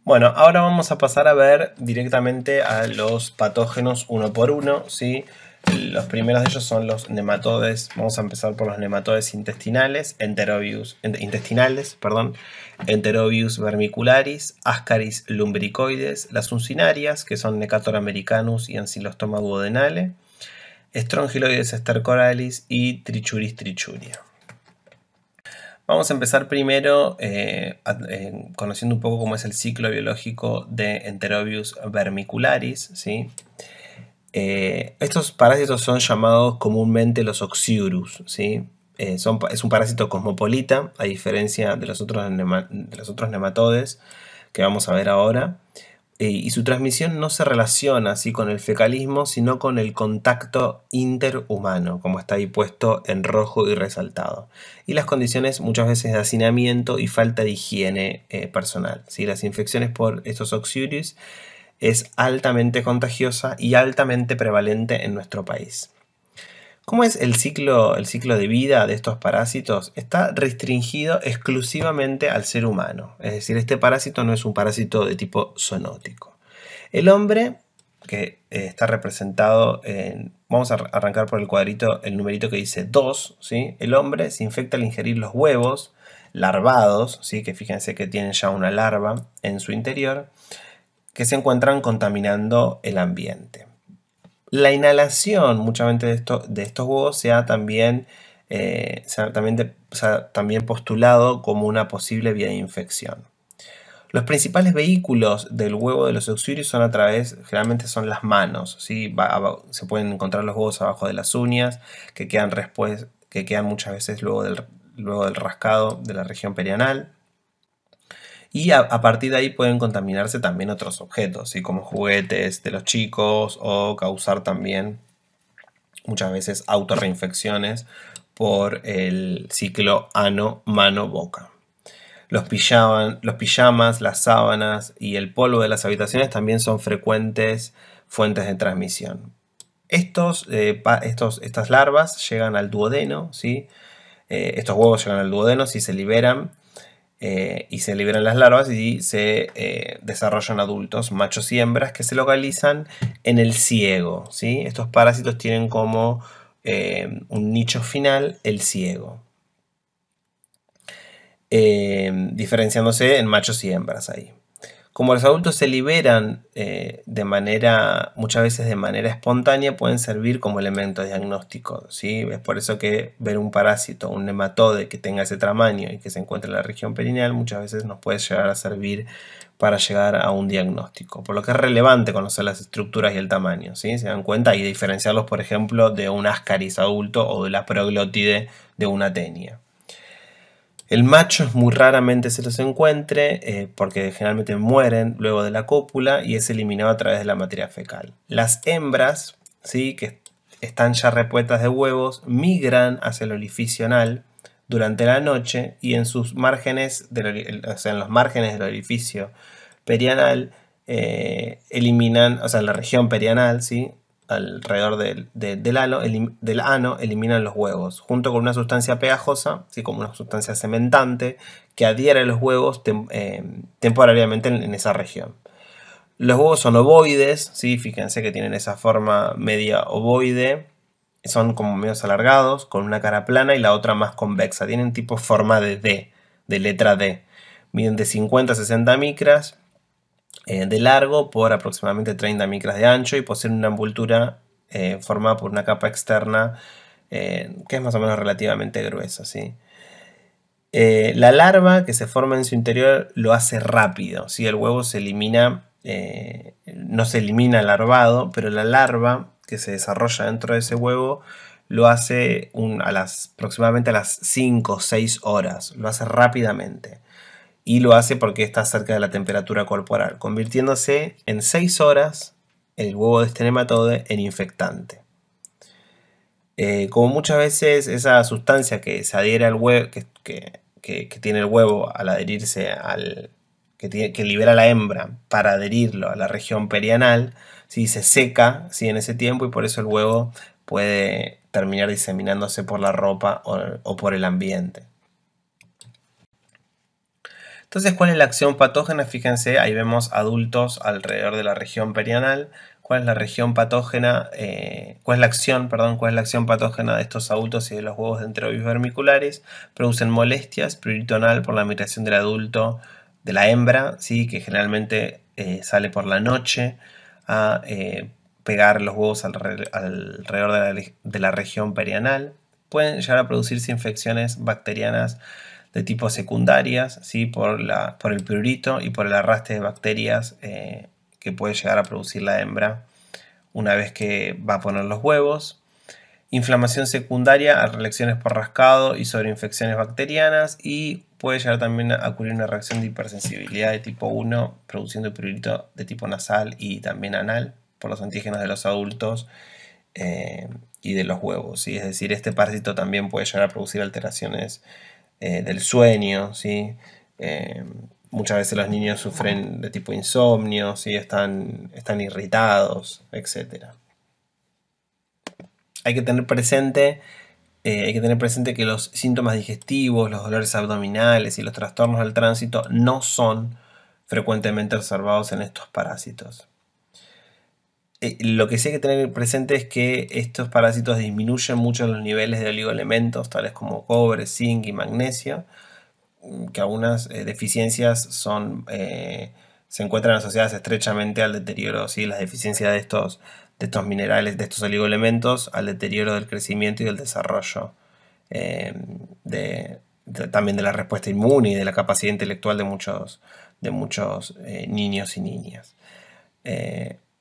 Bueno, ahora vamos a pasar a ver directamente a los patógenos uno por uno, ¿sí? Los primeros de ellos son los nematodes. Vamos a empezar por los nematodes intestinales, Enterobius vermicularis, Ascaris lumbricoides, las uncinarias, que son Necator americanus y Ancylostoma duodenale, Strongyloides stercoralis y Trichuris trichuria. Vamos a empezar primero conociendo un poco cómo es el ciclo biológico de Enterobius vermicularis, ¿sí? Estos parásitos son llamados comúnmente los Oxyurus, ¿sí? Es un parásito cosmopolita, a diferencia de los otros nematodes que vamos a ver ahora. Y su transmisión no se relaciona así con el fecalismo, sino con el contacto interhumano, como está ahí puesto en rojo y resaltado. Y las condiciones muchas veces de hacinamiento y falta de higiene personal, ¿sí? Las infecciones por estos Oxyurus es altamente contagiosa y altamente prevalente en nuestro país. ¿Cómo es el ciclo de vida de estos parásitos? Está restringido exclusivamente al ser humano. Es decir, este parásito no es un parásito de tipo zoonótico. El hombre, que está representado en... Vamos a arrancar por el cuadrito, el numerito que dice 2, ¿sí? El hombre se infecta al ingerir los huevos larvados, ¿sí? Que fíjense que tienen ya una larva en su interior, que se encuentran contaminando el ambiente. La inhalación muchas veces de estos huevos se ha también postulado como una posible vía de infección. Los principales vehículos del huevo de los Oxyurus son generalmente son las manos, ¿sí? Se pueden encontrar los huevos abajo de las uñas, que quedan muchas veces luego del rascado de la región perianal. Y a partir de ahí pueden contaminarse también otros objetos, ¿sí? Como juguetes de los chicos, o causar también muchas veces autorreinfecciones por el ciclo ano-mano-boca. Los pijamas, las sábanas y el polvo de las habitaciones también son frecuentes fuentes de transmisión. Estas larvas llegan al duodeno, ¿sí? Estos huevos llegan al duodeno si se liberan. Y se liberan las larvas y se desarrollan adultos, machos y hembras, que se localizan en el ciego, ¿sí? Estos parásitos tienen como un nicho final el ciego, diferenciándose en machos y hembras ahí. Como los adultos se liberan muchas veces de manera espontánea, pueden servir como elemento diagnóstico, ¿sí? Es por eso que ver un parásito, un nematode que tenga ese tamaño y que se encuentre en la región perineal, muchas veces nos puede llegar a servir para llegar a un diagnóstico. Por lo que es relevante conocer las estructuras y el tamaño, ¿sí? Se dan cuenta, y diferenciarlos, por ejemplo, de un Ascaris adulto o de la proglótide de una tenia. El macho muy raramente se los encuentre porque generalmente mueren luego de la cópula y es eliminado a través de la materia fecal. Las hembras, ¿sí? Que están ya repletas de huevos, migran hacia el orificio anal durante la noche y en sus márgenes, en los márgenes del orificio perianal, eliminan, en la región perianal, ¿sí? Alrededor del ano eliminan los huevos, junto con una sustancia pegajosa, ¿sí? Como una sustancia cementante, que adhiere a los huevos temporariamente en esa región. Los huevos son ovoides, ¿sí? Fíjense que tienen esa forma media ovoide, son como medios alargados, con una cara plana y la otra más convexa, tienen tipo forma de D, de letra D, miden de 50 a 60 micras de largo por aproximadamente 30 micras de ancho y poseen una envoltura formada por una capa externa que es más o menos relativamente gruesa, ¿sí? La larva que se forma en su interior lo hace rápido, ¿sí? El huevo se elimina, no se elimina larvado, pero la larva que se desarrolla dentro de ese huevo lo hace aproximadamente a las 5 o 6 horas, lo hace rápidamente. Y lo hace porque está cerca de la temperatura corporal, convirtiéndose en 6 horas el huevo de este nematode en infectante. Como muchas veces esa sustancia que se adhiere al huevo, que tiene el huevo al adherirse que libera la hembra para adherirlo a la región perianal, ¿sí? Se seca, ¿sí? En ese tiempo, y por eso el huevo puede terminar diseminándose por la ropa o por el ambiente. Entonces, ¿cuál es la acción patógena? Fíjense, ahí vemos adultos alrededor de la región perianal. ¿Cuál es la región patógena? ¿Cuál es la acción, perdón? ¿Cuál es la acción patógena de estos adultos y de los huevos de enterobius vermiculares? Producen molestias, prurito anal por la migración del adulto, de la hembra, ¿sí? Que generalmente sale por la noche a pegar los huevos alrededor de la región perianal. Pueden llegar a producirse infecciones bacterianas de tipo secundarias, ¿sí? por el prurito y por el arrastre de bacterias que puede llegar a producir la hembra una vez que va a poner los huevos. Inflamación secundaria a reacciones por rascado y sobreinfecciones bacterianas, y puede llegar también a ocurrir una reacción de hipersensibilidad de tipo 1 produciendo prurito de tipo nasal y también anal por los antígenos de los adultos y de los huevos, ¿sí? Es decir, este parásito también puede llegar a producir alteraciones del sueño, ¿sí? Muchas veces los niños sufren de tipo insomnio, ¿sí? están irritados, etc. Hay que tener presente que los síntomas digestivos, los dolores abdominales y los trastornos del tránsito no son frecuentemente observados en estos parásitos. Lo que sí hay que tener presente es que estos parásitos disminuyen mucho los niveles de oligoelementos, tales como cobre, zinc y magnesio, que algunas deficiencias se encuentran asociadas estrechamente al deterioro, ¿sí? Las deficiencias de estos minerales, de estos oligoelementos, al deterioro del crecimiento y del desarrollo, también de la respuesta inmune y de la capacidad intelectual de muchos niños y niñas.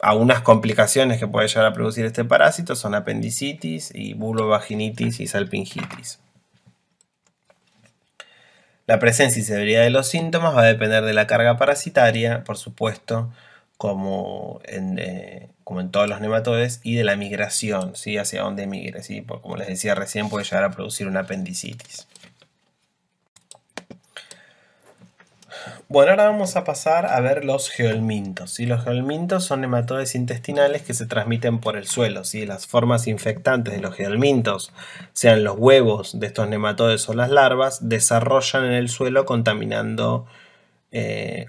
Algunas complicaciones que puede llegar a producir este parásito son apendicitis y vulvovaginitis y salpingitis. La presencia y severidad de los síntomas va a depender de la carga parasitaria, por supuesto, como en todos los nematodes, y de la migración, ¿sí? Hacia dónde migre, ¿sí? Porque, como les decía recién, puede llegar a producir una apendicitis. Bueno, ahora vamos a pasar a ver los geolmintos, ¿sí? Los geolmintos son nematodes intestinales que se transmiten por el suelo, ¿sí? Las formas infectantes de los geolmintos, sean los huevos de estos nematodes o las larvas, desarrollan en el suelo contaminando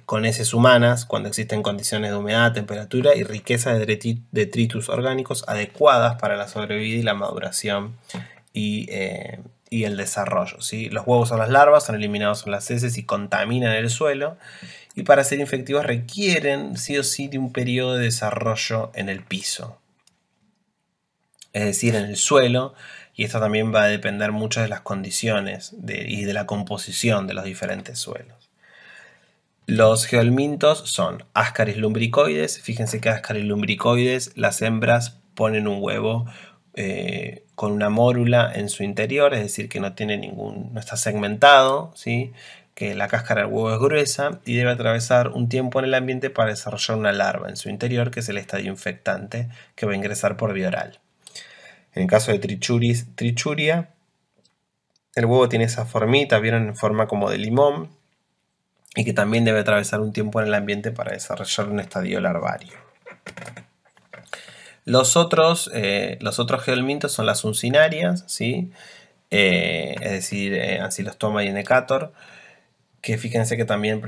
con heces humanas cuando existen condiciones de humedad, temperatura y riqueza de detritus orgánicos adecuadas para la sobrevida y la maduración y el desarrollo, ¿sí? Los huevos o las larvas son eliminados en las heces y contaminan el suelo, y para ser infectivos requieren sí o sí de un periodo de desarrollo en el piso, es decir, en el suelo, y esto también va a depender mucho de las condiciones y de la composición de los diferentes suelos. Los geolmintos son Ascaris lumbricoides. Fíjense que Ascaris lumbricoides, las hembras ponen un huevo con una mórula en su interior, es decir, que no está segmentado, ¿sí? Que la cáscara del huevo es gruesa y debe atravesar un tiempo en el ambiente para desarrollar una larva en su interior, que es el estadio infectante que va a ingresar por vía oral. En el caso de Trichuria, el huevo tiene esa formita, vieron, en forma como de limón, y que también debe atravesar un tiempo en el ambiente para desarrollar un estadio larvario. Los otros geolmintos son las uncinarias, ¿sí? Es decir, Ancylostoma y Necator, que fíjense que también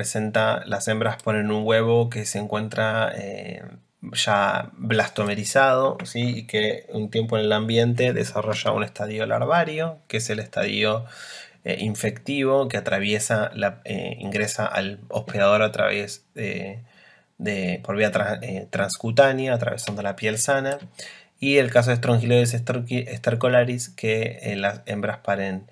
las hembras ponen un huevo que se encuentra ya blastomerizado, ¿sí? Y que un tiempo en el ambiente desarrolla un estadio larvario, que es el estadio infectivo que ingresa al hospedador a través por vía transcutánea, atravesando la piel sana. Y el caso de Strongyloides stercolaris, que las hembras paren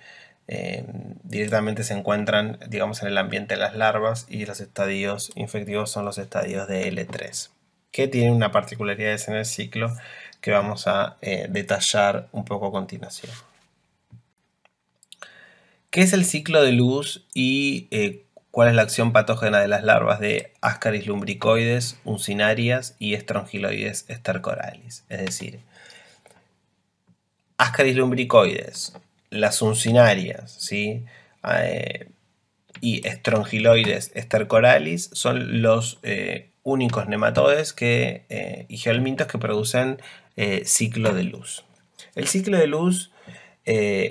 directamente, se encuentran, digamos, en el ambiente de las larvas, y los estadios infectivos son los estadios de L3, que tienen una particularidad en el ciclo que vamos a detallar un poco a continuación. ¿Qué es el ciclo de luz y cuál es la acción patógena de las larvas de Ascaris lumbricoides, uncinarias y Strongyloides stercoralis? Es decir, Ascaris lumbricoides, las uncinarias, ¿sí? Y Strongyloides stercoralis son los únicos nematodes y geolmintos que producen ciclo de luz. El ciclo de luz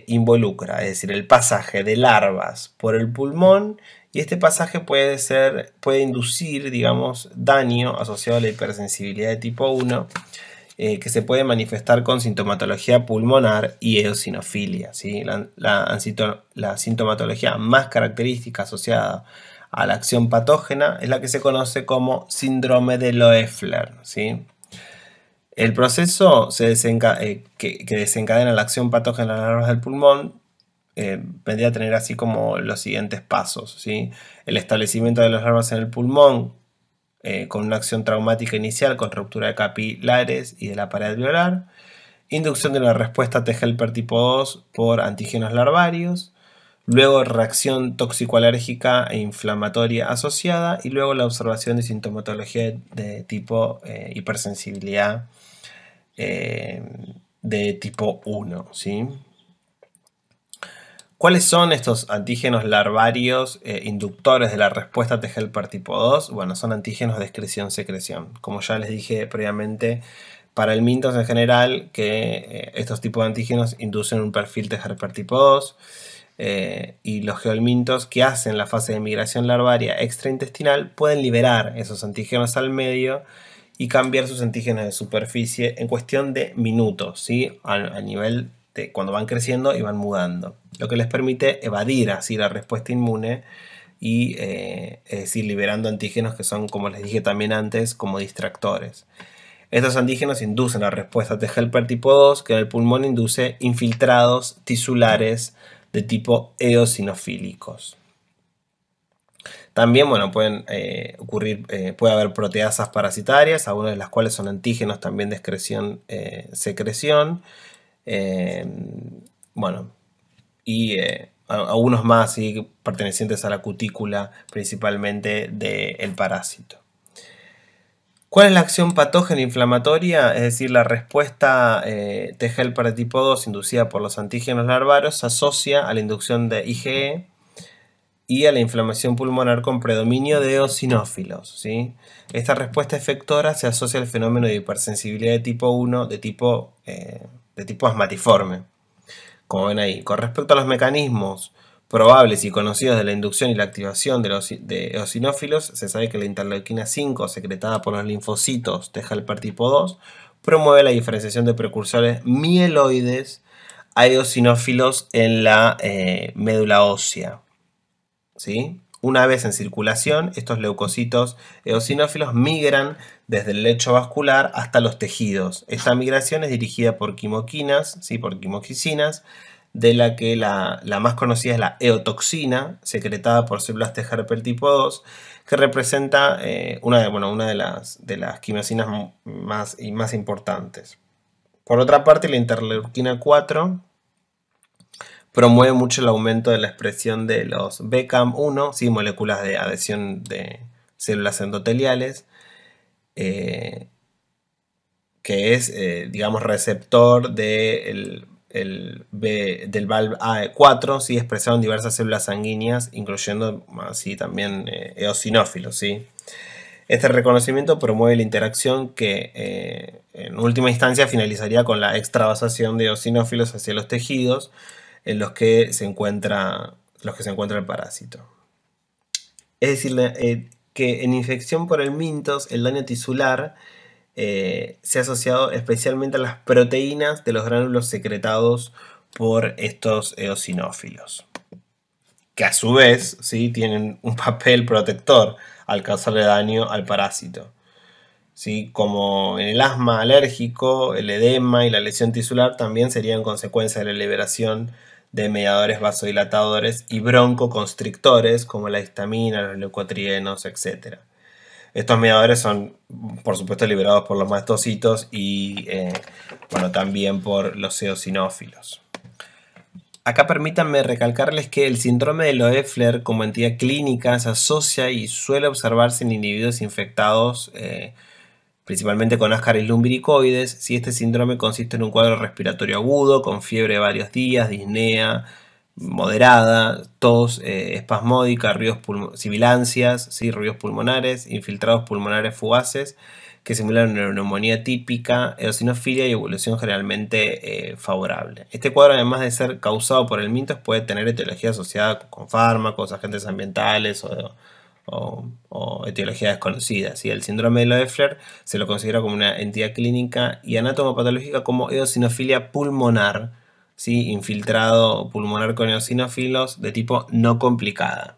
involucra, es decir, el pasaje de larvas por el pulmón Y este pasaje puede inducir, digamos, daño asociado a la hipersensibilidad de tipo 1, que se puede manifestar con sintomatología pulmonar y eosinofilia, ¿sí? La sintomatología más característica asociada a la acción patógena es la que se conoce como síndrome de Loeffler, ¿sí? El proceso que desencadena la acción patógena en las larvas del pulmón vendría a tener así como los siguientes pasos, ¿sí? El establecimiento de las larvas en el pulmón, con una acción traumática inicial con ruptura de capilares y de la pared alveolar, inducción de la respuesta T helper tipo 2 por antígenos larvarios, luego reacción tóxico-alérgica e inflamatoria asociada, y luego la observación de sintomatología de tipo hipersensibilidad de tipo 1, ¿sí? ¿Cuáles son estos antígenos larvarios inductores de la respuesta T helper tipo 2? Bueno, son antígenos de excreción-secreción. Como ya les dije previamente, para el Mintos en general, que estos tipos de antígenos inducen un perfil T helper tipo 2, y los geolmintos que hacen la fase de migración larvaria extraintestinal pueden liberar esos antígenos al medio y cambiar sus antígenos de superficie en cuestión de minutos, ¿sí? A nivel de cuando van creciendo y van mudando, lo que les permite evadir así la respuesta inmune y es decir, liberando antígenos que son, como les dije también antes, como distractores. Estos antígenos inducen la respuesta T helper tipo 2, que en el pulmón induce infiltrados tisulares de tipo eosinofílicos. También, bueno, pueden ocurrir, puede haber proteasas parasitarias, algunas de las cuales son antígenos también de excreción-secreción. Bueno, y algunos más, ¿sí?, pertenecientes a la cutícula principalmente del parásito. ¿Cuál es la acción patógena inflamatoria? Es decir, la respuesta T helper de tipo 2 inducida por los antígenos larvarios se asocia a la inducción de IgE y a la inflamación pulmonar con predominio de eosinófilos, ¿sí? Esta respuesta efectora se asocia al fenómeno de hipersensibilidad de tipo 1 de tipo asmatiforme, como ven ahí. Con respecto a los mecanismos probables y conocidos de la inducción y la activación de eosinófilos, se sabe que la interleuquina 5, secretada por los linfocitos T helper tipo 2, promueve la diferenciación de precursores mieloides a eosinófilos en la médula ósea, ¿sí? Una vez en circulación, estos leucocitos eosinófilos migran desde el lecho vascular hasta los tejidos. Esta migración es dirigida por quimoquinas, ¿sí?, por quimogicinas, de la que la más conocida es la eotoxina, secretada por células T helper tipo 2, que representa una de las quimocinas más importantes. Por otra parte, la interleuquina 4 promueve mucho el aumento de la expresión de los BCAM1, ¿sí?, moléculas de adhesión de células endoteliales, que es, digamos, receptor del VALV-A4, ¿sí?, expresado en diversas células sanguíneas, incluyendo así también eosinófilos, ¿sí? Este reconocimiento promueve la interacción que en última instancia finalizaría con la extravasación de eosinófilos hacia los tejidos en los que se encuentra el parásito. Es decir, que en infección por el mintos, el daño tisular se ha asociado especialmente a las proteínas de los gránulos secretados por estos eosinófilos, que a su vez, ¿sí?, tienen un papel protector al causarle daño al parásito, ¿sí? Como en el asma alérgico, el edema y la lesión tisular también serían consecuencia de la liberación de mediadores vasodilatadores y broncoconstrictores como la histamina, los leucotrienos, etc. Estos mediadores son, por supuesto, liberados por los mastocitos y bueno, también por los eosinófilos. Acá permítanme recalcarles que el síndrome de Loeffler como entidad clínica se asocia y suele observarse en individuos infectados principalmente con Ascaris lumbricoides, si este síndrome consiste en un cuadro respiratorio agudo, con fiebre de varios días, disnea, moderada, tos espasmódica, sibilancias, ¿sí? Ruidos pulmonares, infiltrados pulmonares fugaces que simulan una neumonía típica, eosinofilia y evolución generalmente favorable. Este cuadro, además de ser causado por el mintos, puede tener etiología asociada con fármacos, agentes ambientales o etiología desconocida. ¿Sí? El síndrome de Loeffler se lo considera como una entidad clínica y anatomopatológica como eosinofilia pulmonar, ¿sí? Infiltrado pulmonar con eosinófilos de tipo no complicada.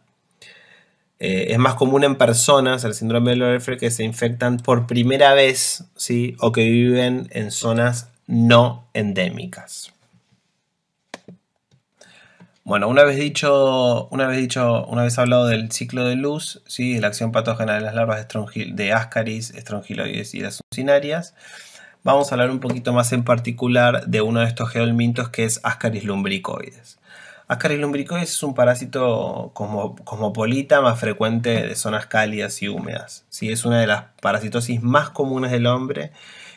Es más común en personas el síndrome de Loeffler que se infectan por primera vez, ¿sí? O que viven en zonas no endémicas. Bueno, una vez hablado del ciclo de luz, ¿sí? La acción patógena de las larvas de Ascaris, estrongiloides y las uncinarias, vamos a hablar un poquito más en particular de uno de estos geolmintos que es Ascaris lumbricoides. Ascaris lumbricoides es un parásito cosmopolita más frecuente de zonas cálidas y húmedas. ¿Sí? Es una de las parasitosis más comunes del hombre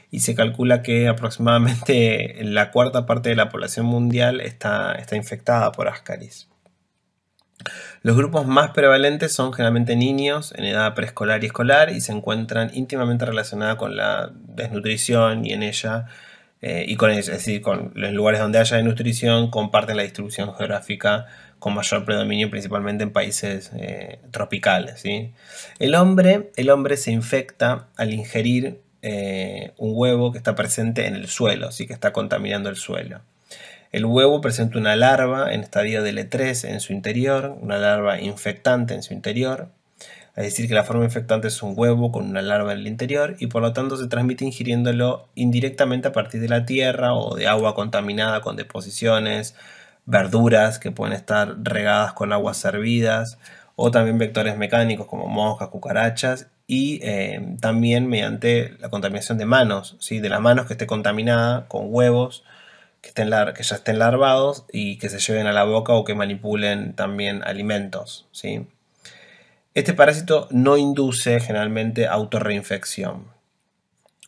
y se calcula que aproximadamente la cuarta parte de la población mundial está infectada por Ascaris. Los grupos más prevalentes son generalmente niños en edad preescolar y escolar y se encuentran íntimamente relacionados con la desnutrición y en ella y con ella, es decir, con los lugares donde haya desnutrición comparten la distribución geográfica con mayor predominio principalmente en países tropicales. ¿Sí? El hombre se infecta al ingerir un huevo que está presente en el suelo, ¿sí? Que está contaminando el suelo. El huevo presenta una larva en estadio de L3 en su interior, una larva infectante en su interior. Es decir, que la forma infectante es un huevo con una larva en el interior y por lo tanto se transmite ingiriéndolo indirectamente a partir de la tierra o de agua contaminada con deposiciones, verduras que pueden estar regadas con aguas hervidas o también vectores mecánicos como moscas, cucarachas y también mediante la contaminación de manos, ¿sí? De las manos que esté contaminada con huevos que ya estén larvados y que se lleven a la boca o que manipulen también alimentos. ¿Sí? Este parásito no induce generalmente autorreinfección.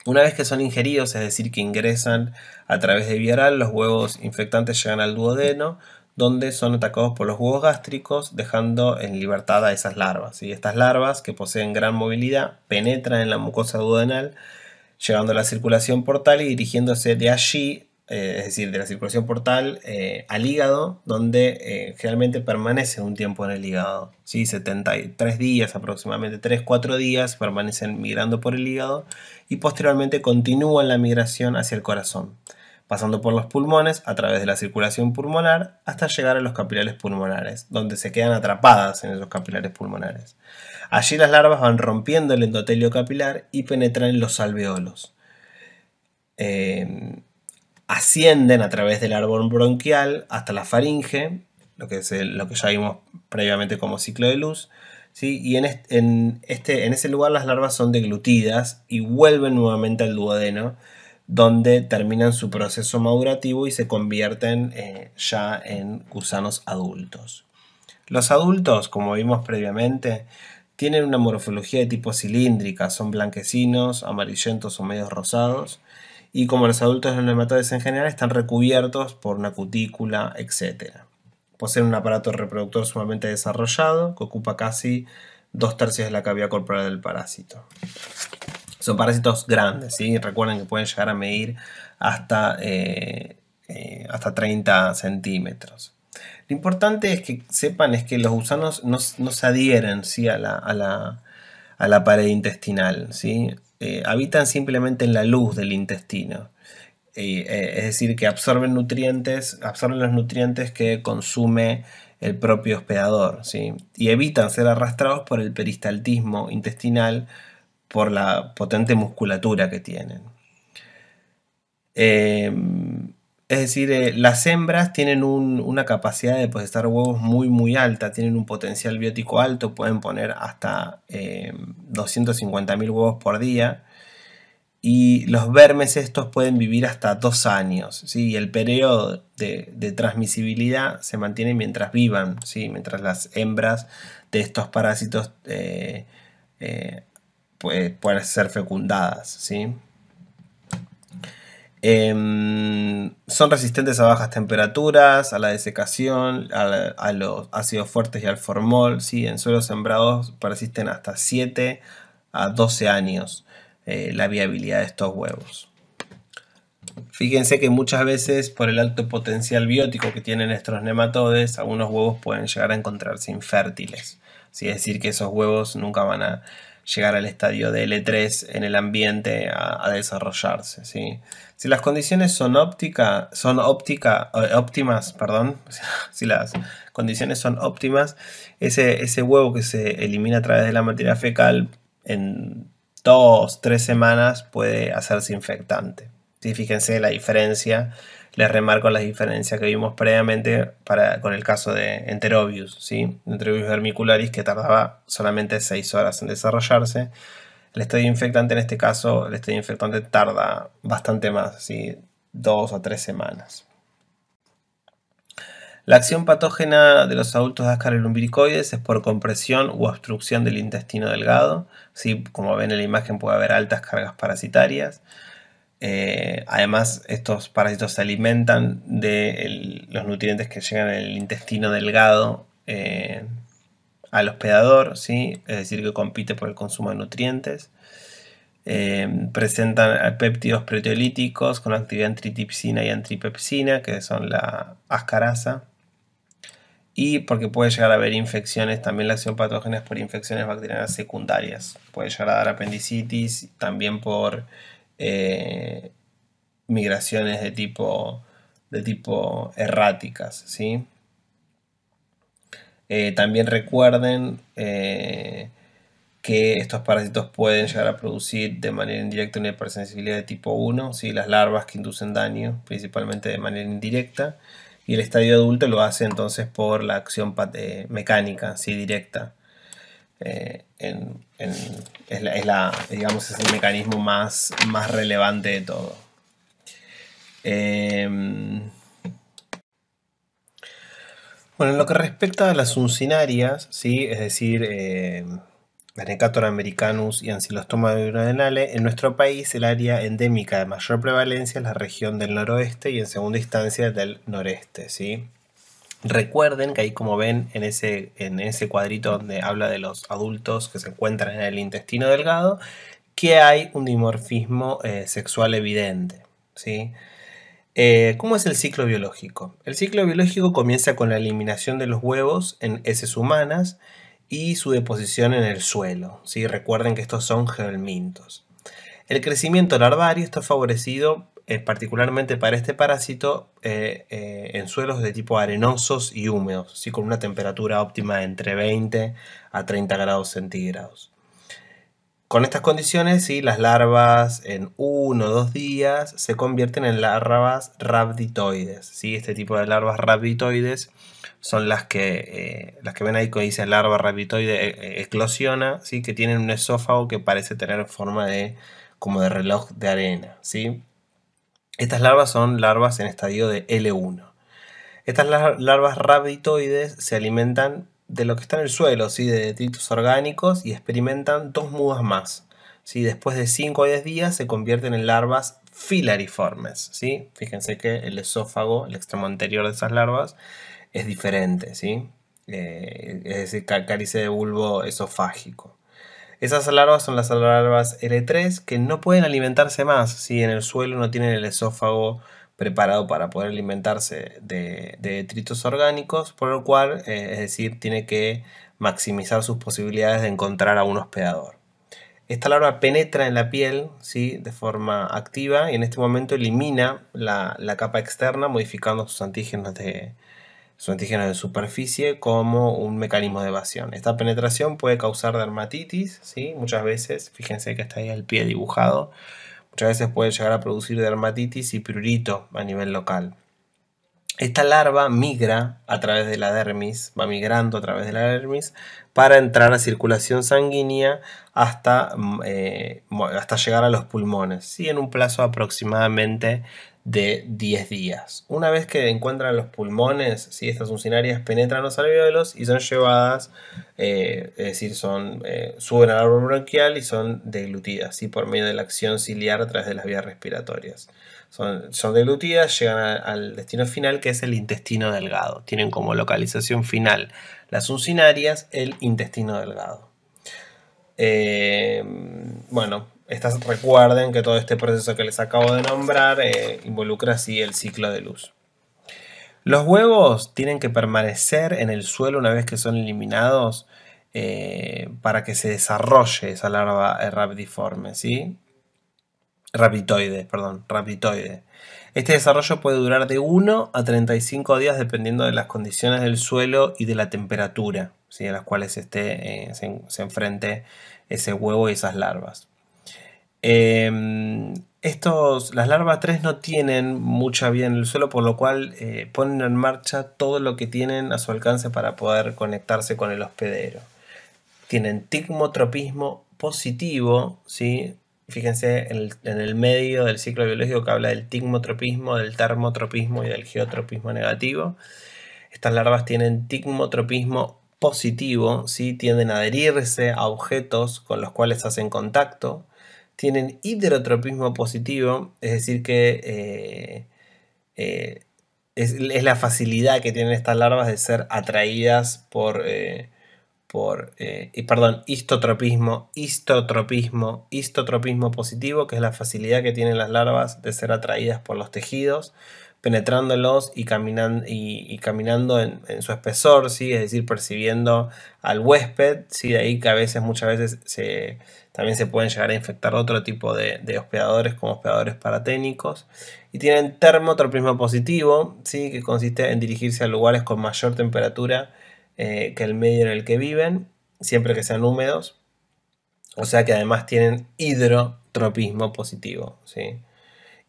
Una vez que son ingeridos, es decir, que ingresan a través de vía oral, los huevos infectantes llegan al duodeno, donde son atacados por los huevos gástricos, dejando en libertad a esas larvas. ¿Sí? Estas larvas, que poseen gran movilidad, penetran en la mucosa duodenal, llegando a la circulación portal y dirigiéndose de allí, es decir, de la circulación portal al hígado, donde generalmente permanece un tiempo en el hígado. ¿Sí? 73 días, aproximadamente 3-4 días, permanecen migrando por el hígado y posteriormente continúan la migración hacia el corazón, pasando por los pulmones a través de la circulación pulmonar hasta llegar a los capilares pulmonares, donde se quedan atrapadas en esos capilares pulmonares. Allí las larvas van rompiendo el endotelio capilar y penetran en los alveolos. Ascienden a través del árbol bronquial hasta la faringe, lo que ya vimos previamente como ciclo de luz. ¿Sí? Y en ese lugar las larvas son deglutidas y vuelven nuevamente al duodeno, donde terminan su proceso madurativo y se convierten ya en gusanos adultos. Los adultos, como vimos previamente, tienen una morfología de tipo cilíndrica, son blanquecinos, amarillentos o medios rosados, y como los adultos de los nematodes en general, están recubiertos por una cutícula, etc. Poseen un aparato reproductor sumamente desarrollado, que ocupa casi 2/3 de la cavidad corporal del parásito. Son parásitos grandes, ¿sí? Recuerden que pueden llegar a medir hasta 30 centímetros. Lo importante es que sepan es que los gusanos no se adhieren, ¿sí? a la pared intestinal. ¿Sí? Habitan simplemente en la luz del intestino. Es decir, que absorben los nutrientes que consume el propio hospedador. ¿Sí? Y evitan ser arrastrados por el peristaltismo intestinal por la potente musculatura que tienen. Es decir, las hembras tienen una capacidad de depositar huevos muy alta, tienen un potencial biótico alto, pueden poner hasta 250.000 huevos por día. Y los vermes estos pueden vivir hasta 2 años. ¿Sí? Y el periodo de transmisibilidad se mantiene mientras vivan, ¿sí? Mientras las hembras de estos parásitos pueden ser fecundadas. ¿Sí? Son resistentes a bajas temperaturas, a la desecación, a los ácidos fuertes y al formol. ¿Sí? En suelos sembrados persisten hasta 7 a 12 años la viabilidad de estos huevos. Fíjense que muchas veces por el alto potencial biótico que tienen estos nematodes, algunos huevos pueden llegar a encontrarse infértiles. ¿Sí? Es decir, que esos huevos nunca van a llegar al estadio de L3 en el ambiente a desarrollarse. ¿Sí? Si las condiciones son óptimas, perdón, si las condiciones son óptimas, ese huevo que se elimina a través de la materia fecal en 2-3 semanas puede hacerse infectante. ¿Sí? Fíjense la diferencia, les remarco la diferencia que vimos previamente con el caso de Enterobius, ¿sí? Enterobius vermicularis, que tardaba solamente 6 horas en desarrollarse. El estadio infectante, en este caso, el estadio infectante tarda bastante más, ¿sí? 2 o 3 semanas. La acción patógena de los adultos de Ascaris lumbricoides es por compresión u obstrucción del intestino delgado. ¿Sí? Como ven en la imagen puede haber altas cargas parasitarias. Además, estos parásitos se alimentan de los nutrientes que llegan en el intestino delgado al hospedador, ¿sí? Es decir, que compite por el consumo de nutrientes. Presentan péptidos proteolíticos con actividad en tripsina y antripepsina, que son la ascarasa. Y porque puede llegar a haber infecciones, también la acción patógena es por infecciones bacterianas secundarias. Puede llegar a dar apendicitis, también por migraciones de tipo erráticas, ¿sí? También recuerden que estos parásitos pueden llegar a producir de manera indirecta una hipersensibilidad de tipo 1, ¿sí? Las larvas que inducen daño, principalmente de manera indirecta, y el estadio adulto lo hace entonces por la acción mecánica, ¿sí? Directa. Digamos, es el mecanismo más relevante de todo. Bueno, en lo que respecta a las uncinarias, ¿sí? Es decir, Necator americanus y Ancylostoma duodenale, en nuestro país el área endémica de mayor prevalencia es la región del noroeste y en segunda instancia del noreste, ¿sí? Recuerden que ahí, como ven en ese cuadrito donde habla de los adultos que se encuentran en el intestino delgado, que hay un dimorfismo sexual evidente, ¿sí? ¿Cómo es el ciclo biológico? El ciclo biológico comienza con la eliminación de los huevos en heces humanas y su deposición en el suelo, ¿sí? Recuerden que estos son geohelmintos. El crecimiento larvario está favorecido particularmente para este parásito en suelos de tipo arenosos y húmedos, ¿sí? Con una temperatura óptima de entre 20 a 30 grados centígrados. Con estas condiciones, ¿sí? Las larvas en 1 o 2 días se convierten en larvas rhabditoides, ¿sí? Este tipo de larvas rhabditoides son las que ven ahí que dice larva rhabditoide eclosiona, ¿sí? Que tienen un esófago que parece tener forma como de reloj de arena, ¿sí? Estas larvas son larvas en estadio de L1. Estas larvas rhabditoides se alimentan de lo que está en el suelo, ¿sí? De detritos orgánicos, y experimentan 2 mudas más, ¿sí? Después de 5 o 10 días se convierten en larvas filariformes, ¿sí? Fíjense que el esófago, el extremo anterior de esas larvas, es diferente, ¿sí? Es decir, cálice de bulbo esofágico. Esas larvas son las larvas L3 que no pueden alimentarse más, ¿sí? En el suelo no tienen el esófago preparado para poder alimentarse de detritos orgánicos, por lo cual, es decir, tiene que maximizar sus posibilidades de encontrar a un hospedador. Esta larva penetra en la piel, ¿sí? De forma activa, y en este momento elimina la capa externa, modificando sus antígenos de superficie como un mecanismo de evasión. Esta penetración puede causar dermatitis, ¿sí? Muchas veces, fíjense que está ahí el pie dibujado, muchas veces puede llegar a producir dermatitis y prurito a nivel local. Esta larva migra a través de la dermis, va migrando a través de la dermis para entrar a circulación sanguínea hasta llegar a los pulmones, ¿sí? En un plazo aproximadamente de 10 días. Una vez que encuentran los pulmones, ¿sí? Estas uncinarias penetran los alvéolos y son llevadas, es decir, suben al árbol bronquial y son deglutidas, ¿sí? Por medio de la acción ciliar a través de las vías respiratorias. Son deglutidas, llegan al destino final, que es el intestino delgado. Tienen como localización final las uncinarias, el intestino delgado. Bueno, recuerden que todo este proceso que les acabo de nombrar involucra así el ciclo de luz. Los huevos tienen que permanecer en el suelo una vez que son eliminados para que se desarrolle esa larva rapidiforme, ¿sí? Rapitoide, perdón, rapitoide. Este desarrollo puede durar de 1 a 35 días dependiendo de las condiciones del suelo y de la temperatura, ¿sí? A las cuales se enfrente ese huevo y esas larvas. Las larvas 3 no tienen mucha vida en el suelo, por lo cual ponen en marcha todo lo que tienen a su alcance para poder conectarse con el hospedero. Tienen tigmotropismo positivo, ¿sí? Fíjense en el medio del ciclo biológico que habla del tigmotropismo, del termotropismo y del geotropismo negativo. Estas larvas tienen tigmotropismo positivo, ¿sí? Tienden a adherirse a objetos con los cuales hacen contacto. Tienen hidrotropismo positivo, es decir que es la facilidad que tienen estas larvas de ser atraídas histotropismo positivo, que es la facilidad que tienen las larvas de ser atraídas por los tejidos, penetrándolos y caminando en su espesor, ¿sí? Es decir, percibiendo al huésped, ¿sí? De ahí que muchas veces también se pueden llegar a infectar otro tipo de hospedadores como hospedadores paraténicos. Y tienen termotropismo positivo, ¿sí? Que consiste en dirigirse a lugares con mayor temperatura que el medio en el que viven, siempre que sean húmedos. O sea que además tienen hidrotropismo positivo, ¿sí?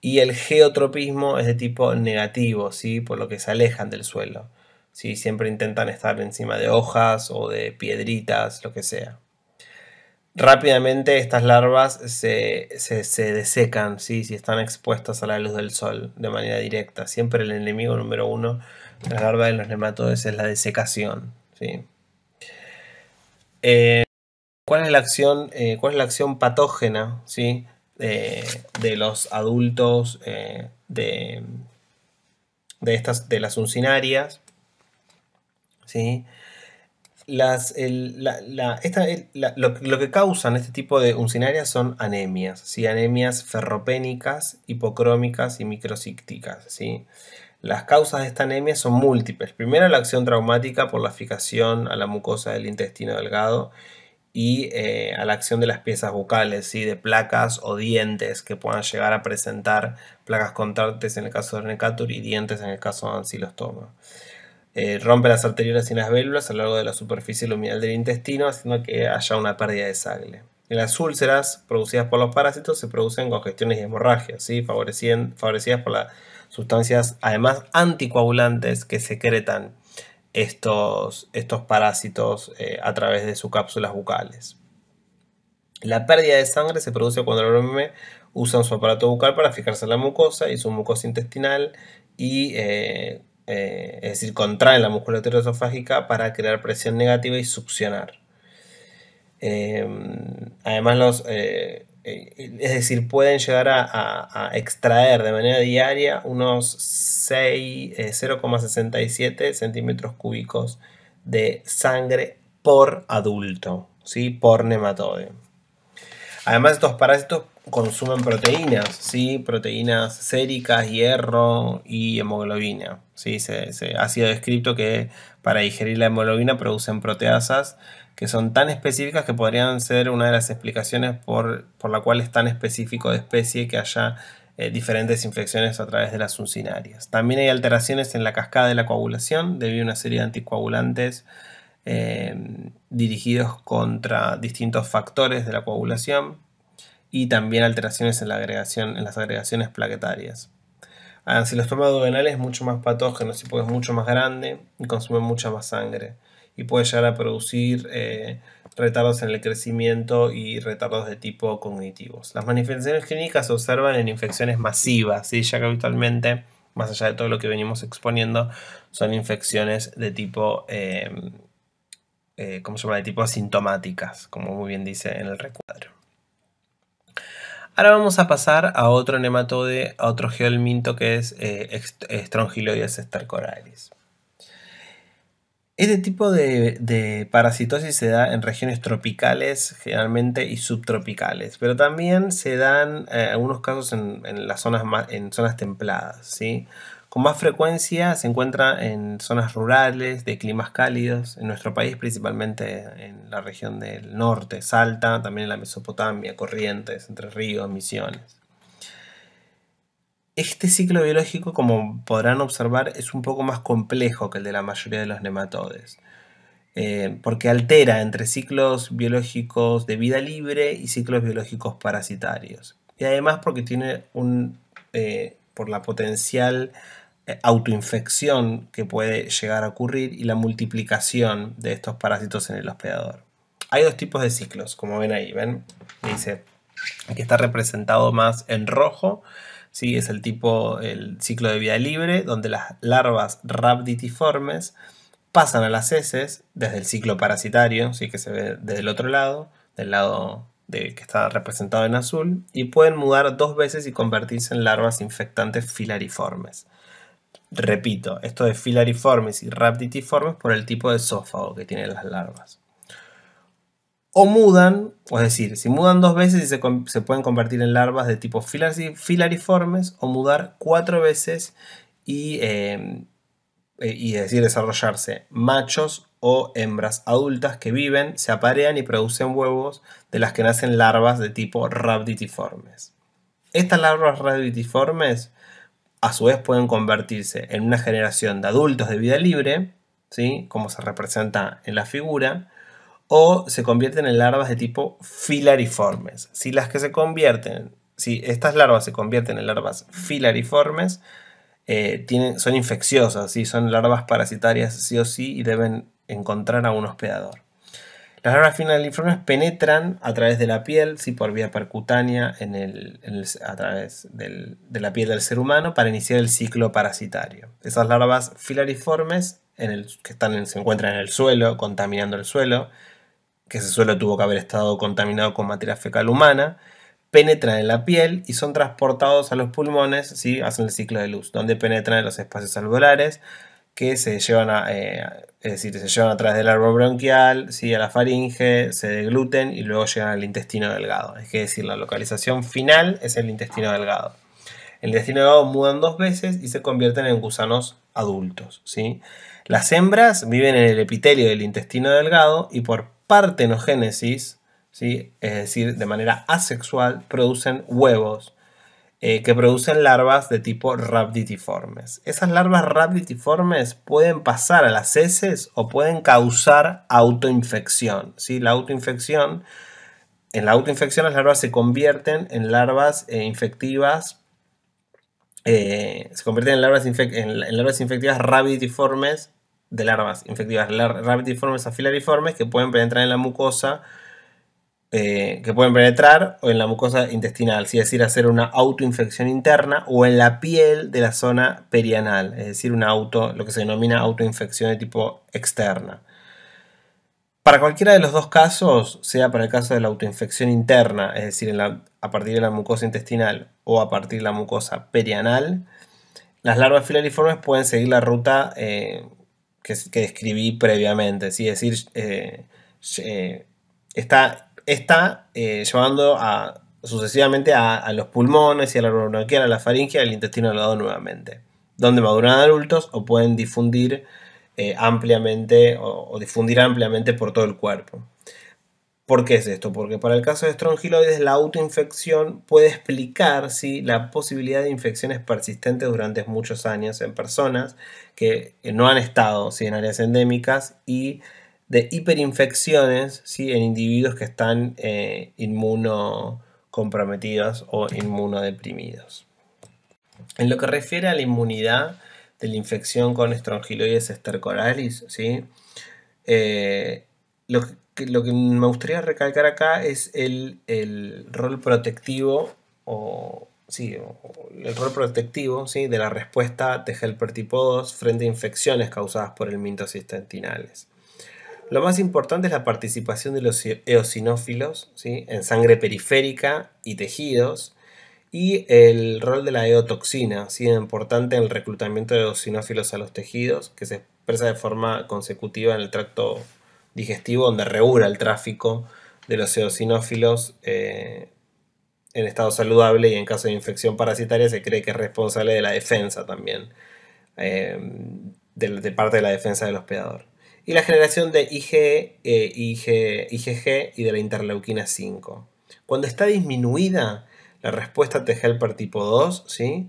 Y el geotropismo es de tipo negativo, ¿sí? Por lo que se alejan del suelo, ¿sí? Siempre intentan estar encima de hojas o de piedritas, lo que sea. Rápidamente estas larvas se desecan, ¿sí? Si están expuestas a la luz del sol de manera directa. Siempre el enemigo número 1 de las larvas de los nematodes es la desecación, ¿sí? ¿Cuál es la acción patógena, ¿sí? De los adultos de las uncinarias, ¿sí? Lo que causan este tipo de uncinarias son anemias, ¿sí? Anemias ferropénicas, hipocrómicas y microcícticas, ¿sí? Las causas de esta anemia son múltiples. Primero, la acción traumática por la fijación a la mucosa del intestino delgado y a la acción de las piezas bucales, ¿sí? De placas o dientes que puedan llegar a presentar placas contractes en el caso de Necatur y dientes en el caso de ancilostoma. Rompe las arteriolas y las válvulas a lo largo de la superficie luminal del intestino, haciendo que haya una pérdida de sangre. En las úlceras producidas por los parásitos se producen congestiones y hemorragias, ¿sí? Favorecidas por las sustancias, además anticoagulantes, que secretan estos parásitos a través de sus cápsulas bucales. La pérdida de sangre se produce cuando el ORM usa su aparato bucal para fijarse en la mucosa y su mucosa intestinal y es decir, contraen la musculatura esofágica para crear presión negativa y succionar. Además, es decir, pueden llegar a extraer de manera diaria unos 0,67 centímetros cúbicos de sangre por adulto, ¿sí? Por nematode. Además, estos parásitos consumen proteínas, ¿sí? Proteínas séricas, hierro y hemoglobina, ¿sí? Ha sido descrito que para digerir la hemoglobina producen proteasas que son tan específicas que podrían ser una de las explicaciones por la cual es tan específico de especie que haya diferentes infecciones a través de las uncinarias. También hay alteraciones en la cascada de la coagulación debido a una serie de anticoagulantes dirigidos contra distintos factores de la coagulación y también alteraciones en las agregaciones plaquetarias. El ancilostoma duodenal es mucho más patógeno, porque es mucho más grande y consume mucha más sangre. y puede llegar a producir retardos en el crecimiento y retardos de tipo cognitivos. Las manifestaciones clínicas se observan en infecciones masivas, ¿sí? Ya que habitualmente, más allá de todo lo que venimos exponiendo, son infecciones de tipo, ¿cómo se llama? De tipo asintomáticas, como muy bien dice en el recuadro. Ahora vamos a pasar a otro nematode, a otro geohelminto que es Strongyloides stercoralis. Este tipo de parasitosis se da en regiones tropicales generalmente y subtropicales, pero también se dan algunos casos en las zonas en zonas templadas, ¿sí? Con más frecuencia se encuentra en zonas rurales de climas cálidos, en nuestro país principalmente en la región del norte, Salta, también en la Mesopotamia, Corrientes, Entre Ríos, Misiones. Este ciclo biológico, como podrán observar, es un poco más complejo que el de la mayoría de los nematodes. Porque altera entre ciclos biológicos de vida libre y ciclos biológicos parasitarios. Y además porque tiene por la potencial autoinfección que puede llegar a ocurrir y la multiplicación de estos parásitos en el hospedador. Hay dos tipos de ciclos, como ven ahí, ¿ven? Dice que está representado más en rojo, ¿sí? Es el ciclo de vida libre, donde las larvas rhabditiformes pasan a las heces desde el ciclo parasitario, ¿sí? Que se ve desde el otro lado, del lado que está representado en azul, y pueden mudar 2 veces y convertirse en larvas infectantes filariformes. Repito, esto de filariformes y rhabditiformes por el tipo de esófago que tienen las larvas. O mudan, es decir, si mudan 2 veces se pueden convertir en larvas de tipo filariformes, o mudar 4 veces y decir desarrollarse machos o hembras adultas que viven, se aparean y producen huevos de las que nacen larvas de tipo rhabditiformes. Estas larvas rhabditiformes a su vez pueden convertirse en una generación de adultos de vida libre, ¿sí? Como se representa en la figura, o se convierten en larvas de tipo filariformes. Si estas larvas se convierten en larvas filariformes, son infecciosas, ¿sí? Son larvas parasitarias sí o sí y deben encontrar a un hospedador. Las larvas filariformes penetran a través de la piel, ¿sí? Por vía percutánea a través de la piel del ser humano para iniciar el ciclo parasitario. Esas larvas filariformes se encuentran en el suelo, contaminando el suelo, que ese suelo tuvo que haber estado contaminado con materia fecal humana, penetran en la piel y son transportados a los pulmones, ¿sí? Hacen el ciclo de luz, donde penetran en los espacios alveolares que se llevan se llevan a través del árbol bronquial, ¿sí? A la faringe, se degluten y luego llegan al intestino delgado. Es decir, la localización final es el intestino delgado. El intestino delgado mudan 2 veces y se convierten en gusanos adultos, ¿sí? Las hembras viven en el epitelio del intestino delgado y por partenogénesis, ¿sí? Es decir, de manera asexual, producen huevos que producen larvas de tipo rhabditiformes. Esas larvas rhabditiformes pueden pasar a las heces o pueden causar autoinfección, ¿sí? En la autoinfección las larvas se convierten en larvas infectivas. Se convierten en larvas infectivas rhabditiformes, de larvas infectivas rhabditiformes a filariformes que pueden penetrar en la mucosa, que pueden penetrar o en la mucosa intestinal, es decir, hacer una autoinfección interna, o en la piel de la zona perianal, es decir, lo que se denomina autoinfección de tipo externa. Para cualquiera de los dos casos, sea para el caso de la autoinfección interna, es decir, a partir de la mucosa intestinal o a partir de la mucosa perianal, las larvas filariformes pueden seguir la ruta que describí previamente, es decir, está llevando sucesivamente a los pulmones y a la bronquial, a la faringe y al intestino delgado nuevamente, donde maduran adultos o pueden difundir ampliamente o difundir ampliamente por todo el cuerpo. ¿Por qué es esto? Porque para el caso de Strongyloides la autoinfección puede explicar, ¿sí? La posibilidad de infecciones persistentes durante muchos años en personas que no han estado, ¿sí? En áreas endémicas, y de hiperinfecciones, ¿sí? En individuos que están inmunocomprometidos o inmunodeprimidos. En lo que refiere a la inmunidad de la infección con Strongyloides stercoralis, ¿sí? Eh, lo que me gustaría recalcar acá es el rol protectivo o el rol protectivo, ¿sí?, de la respuesta de helper tipo 2 frente a infecciones causadas por el mitosis intestinales. Lo más importante es la participación de los eosinófilos, ¿sí?, en sangre periférica y tejidos, y el rol de la eotoxina, ¿sí?, importante en el reclutamiento de eosinófilos a los tejidos, que se expresa de forma consecutiva en el tracto digestivo, donde regula el tráfico de los eosinófilos en estado saludable, y en caso de infección parasitaria se cree que es responsable de la defensa también, eh, de parte de la defensa del hospedador. Y la generación de IgG y de la interleuquina 5. Cuando está disminuida la respuesta T helper tipo 2, ¿sí?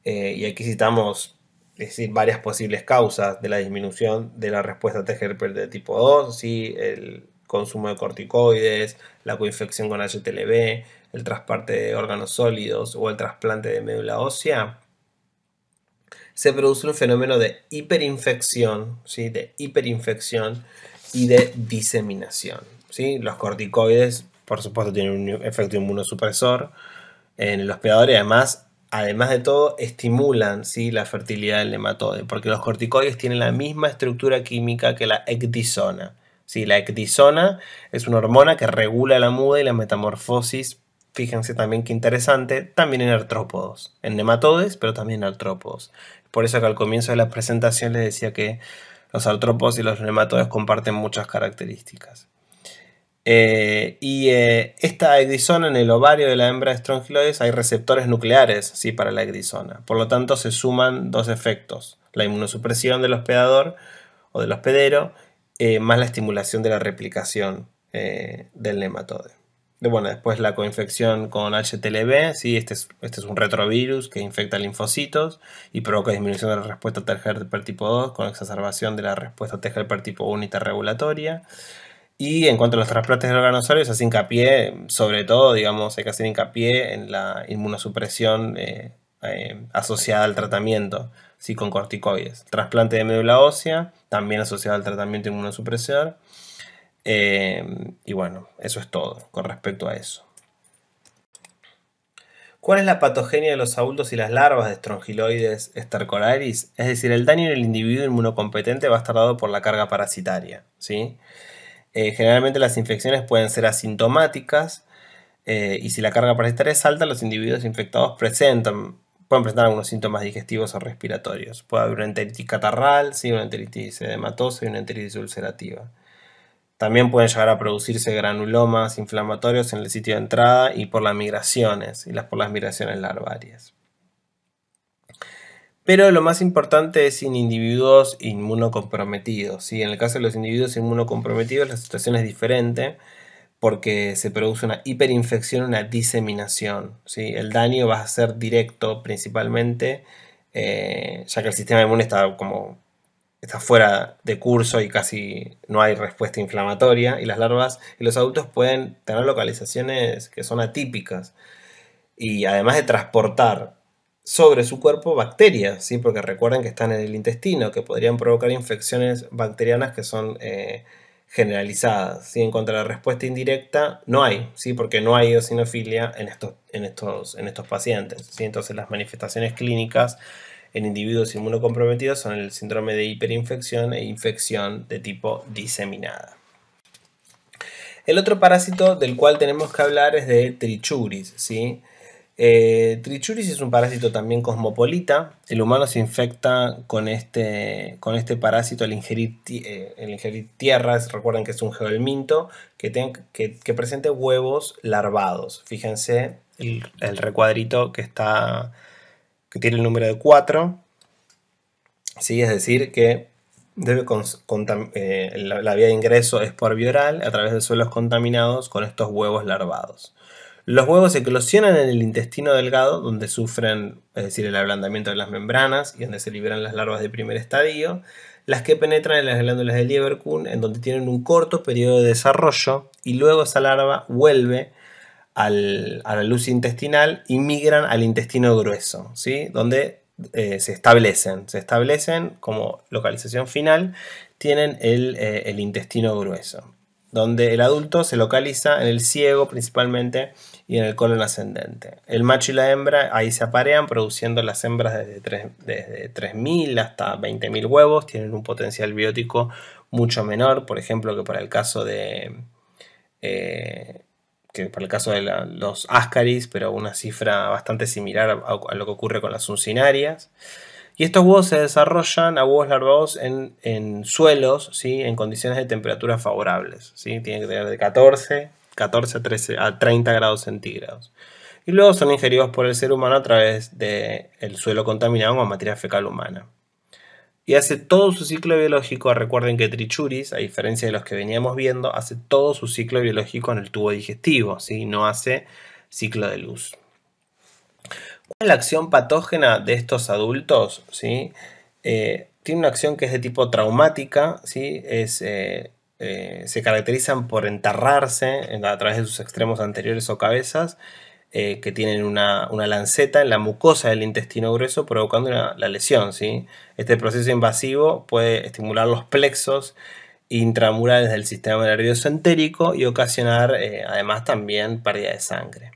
Y aquí citamos, es decir, varias posibles causas de la disminución de la respuesta T helper de tipo 2, ¿sí?, el consumo de corticoides, la coinfección con HTLV, el trasplante de órganos sólidos o el trasplante de médula ósea. Se produce un fenómeno de hiperinfección, ¿sí?, de hiperinfección y de diseminación, ¿sí? Los corticoides, por supuesto, tienen un efecto inmunosupresor en el hospedador, y además de todo, estimulan, ¿sí?, la fertilidad del nematode, porque los corticoides tienen la misma estructura química que la ecdisona. ¿Sí? La ecdisona es una hormona que regula la muda y la metamorfosis. Fíjense también qué interesante, también en artrópodos, en nematodes, pero también en artrópodos. Por eso que al comienzo de la presentación les decía que los artrópodos y los nematodes comparten muchas características. Esta ecdisona, en el ovario de la hembra de Strongyloides hay receptores nucleares, ¿sí?, para la ecdisona. Por lo tanto, se suman dos efectos: la inmunosupresión del hospedador o del hospedero, más la estimulación de la replicación del nematode. Bueno, después la coinfección con HTLV, ¿sí? Este es un retrovirus que infecta linfocitos y provoca disminución de la respuesta T helper tipo 2 con exacerbación de la respuesta T helper tipo 1 regulatoria. Y en cuanto a los trasplantes de órganos sólidos, hace hincapié, sobre todo, digamos, hay que hacer hincapié en la inmunosupresión asociada al tratamiento, ¿sí?, con corticoides. Trasplante de médula ósea, también asociado al tratamiento inmunosupresor. Y bueno, eso es todo con respecto a eso. ¿Cuál es la patogenia de los adultos y las larvas de Strongyloides stercoraris? Es decir, el daño en el individuo inmunocompetente va a estar dado por la carga parasitaria, ¿sí? Generalmente las infecciones pueden ser asintomáticas, y si la carga parasitaria es alta, los individuos infectados pueden presentar algunos síntomas digestivos o respiratorios. Puede haber una enteritis catarral, ¿sí?, una enteritis edematosa y una enteritis ulcerativa. También pueden llegar a producirse granulomas inflamatorios en el sitio de entrada y por las migraciones larvarias. Pero lo más importante es en individuos inmunocomprometidos, ¿sí? En el caso de los individuos inmunocomprometidos la situación es diferente, porque se produce una hiperinfección, una diseminación, ¿sí? El daño va a ser directo principalmente, ya que el sistema inmune está fuera de curso y casi no hay respuesta inflamatoria, y las larvas y los adultos pueden tener localizaciones que son atípicas, y además de transportar sobre su cuerpo bacterias, ¿sí?, porque recuerden que están en el intestino, que podrían provocar infecciones bacterianas que son generalizadas, ¿sí? En cuanto a la respuesta indirecta, no hay, ¿sí?, porque no hay eosinofilia en estos pacientes, ¿sí? Entonces las manifestaciones clínicas en individuos inmunocomprometidos son el síndrome de hiperinfección e infección de tipo diseminada. El otro parásito del cual tenemos que hablar es de Trichuris, ¿sí? Trichuris es un parásito también cosmopolita. El humano se infecta con este parásito al ingerir tierras. Recuerden que es un geohelminto que presente huevos larvados. Fíjense el recuadrito que tiene el número de 4. ¿Sí? Es decir, que la vía de ingreso es por vía oral a través de suelos contaminados con estos huevos larvados. Los huevos eclosionan en el intestino delgado, donde sufren, es decir, el ablandamiento de las membranas y donde se liberan las larvas de primer estadio, las que penetran en las glándulas de Lieberkühn, en donde tienen un corto periodo de desarrollo, y luego esa larva vuelve a la luz intestinal y migran al intestino grueso, ¿sí?, donde se establecen como localización final, tienen el intestino grueso, donde el adulto se localiza en el ciego principalmente y en el colon ascendente. El macho y la hembra ahí se aparean, produciendo las hembras desde 3.000 hasta 20.000 huevos. Tienen un potencial biótico mucho menor, por ejemplo, que para el caso de los ascaris, pero una cifra bastante similar a lo que ocurre con las uncinarias. Y estos huevos se desarrollan a huevos larvados en suelos, ¿sí? En condiciones de temperatura favorables, ¿sí? Tienen que tener de 14 a 30 grados centígrados. Y luego son ingeridos por el ser humano a través del suelo contaminado con materia fecal humana. Y hace todo su ciclo biológico. Recuerden que Trichuris, a diferencia de los que veníamos viendo, hace todo su ciclo biológico en el tubo digestivo, ¿sí? No hace ciclo de luz. ¿Cuál es la acción patógena de estos adultos? ¿Sí? Tiene una acción que es de tipo traumática, ¿sí? Se caracterizan por enterrarse a través de sus extremos anteriores o cabezas, que tienen una lanceta en la mucosa del intestino grueso, provocando la lesión, ¿sí? Este proceso invasivo puede estimular los plexos intramurales del sistema nervioso entérico y ocasionar además también pérdida de sangre.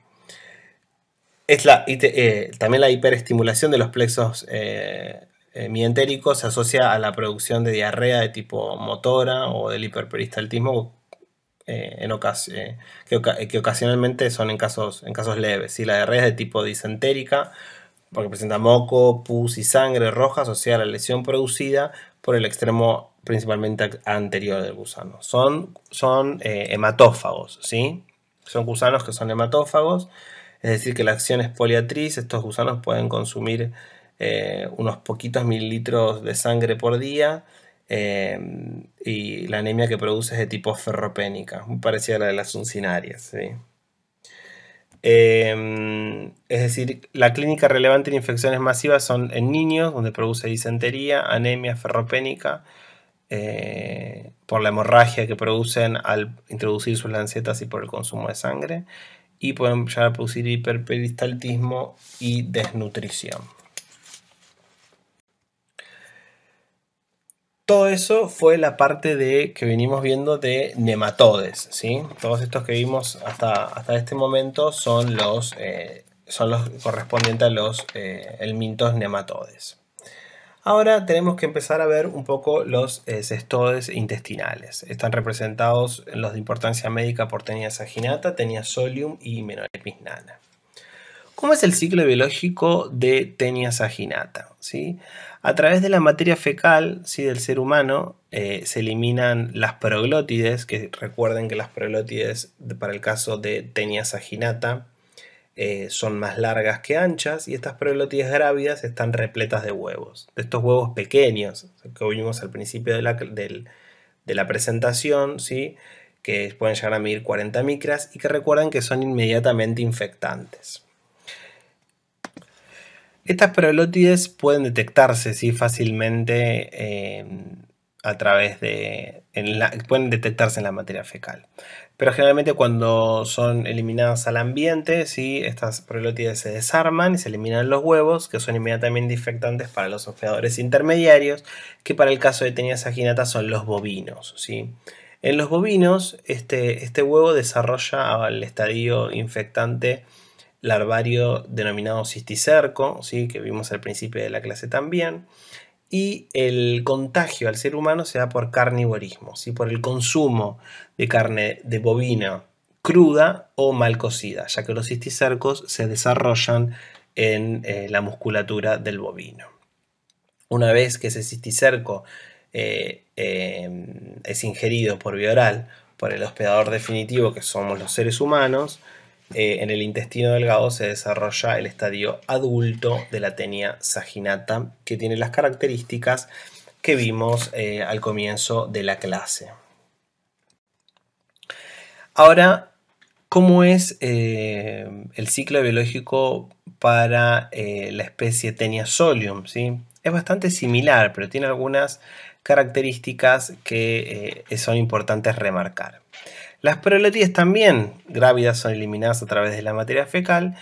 También la hiperestimulación de los plexos mientéricos se asocia a la producción de diarrea de tipo motora o del hiperperistaltismo, que ocasionalmente son en casos leves. ¿Sí? La diarrea es de tipo disentérica, porque presenta moco, pus y sangre roja asociada a la lesión producida por el extremo principalmente anterior del gusano. Son hematófagos, ¿sí? Son gusanos que son hematófagos, es decir, que la acción es poliatriz. Estos gusanos pueden consumir unos poquitos mililitros de sangre por día, y la anemia que produce es de tipo ferropénica, muy parecida a la de las uncinarias, ¿sí? Es decir, la clínica relevante en infecciones masivas son en niños, donde produce disentería, anemia ferropénica, por la hemorragia que producen al introducir sus lancetas y por el consumo de sangre, y pueden llegar a producir hiperperistaltismo y desnutrición. Todo eso fue la parte que venimos viendo de nematodes, ¿sí? Todos estos que vimos hasta este momento son los correspondientes a los helmintos nematodes. Ahora tenemos que empezar a ver un poco los cestodes intestinales. Están representados en los de importancia médica por Taenia saginata, Taenia solium y Menolepis nana. ¿Cómo es el ciclo biológico de Taenia saginata? ¿Sí? A través de la materia fecal, ¿sí?, del ser humano, se eliminan las proglótides, que recuerden que las proglótides para el caso de Taenia saginata son más largas que anchas, y estas proglótides grávidas están repletas de huevos. De estos huevos pequeños que vimos al principio de la presentación, ¿sí?, que pueden llegar a medir 40 micras y que recuerden que son inmediatamente infectantes. Estas proglótides pueden detectarse, ¿sí?, fácilmente pueden detectarse en la materia fecal. Pero generalmente cuando son eliminadas al ambiente, ¿sí?, estas proglótides se desarman y se eliminan los huevos, que son inmediatamente infectantes para los hospedadores intermediarios, que para el caso de Taenia saginata son los bovinos, ¿sí? En los bovinos, este huevo desarrolla al estadio infectante larvario denominado cisticerco, ¿sí?, que vimos al principio de la clase también, y el contagio al ser humano se da por carnivorismo, ¿sí?, por el consumo de carne de bovino cruda o mal cocida, ya que los cisticercos se desarrollan en la musculatura del bovino. Una vez que ese cisticerco es ingerido por vía oral por el hospedador definitivo, que somos los seres humanos, en el intestino delgado se desarrolla el estadio adulto de la Taenia saginata, que tiene las características que vimos al comienzo de la clase. Ahora, ¿cómo es el ciclo biológico para la especie Taenia solium? ¿Sí? Es bastante similar, pero tiene algunas características que son importantes remarcar. Las proglótides también grávidas son eliminadas a través de la materia fecal,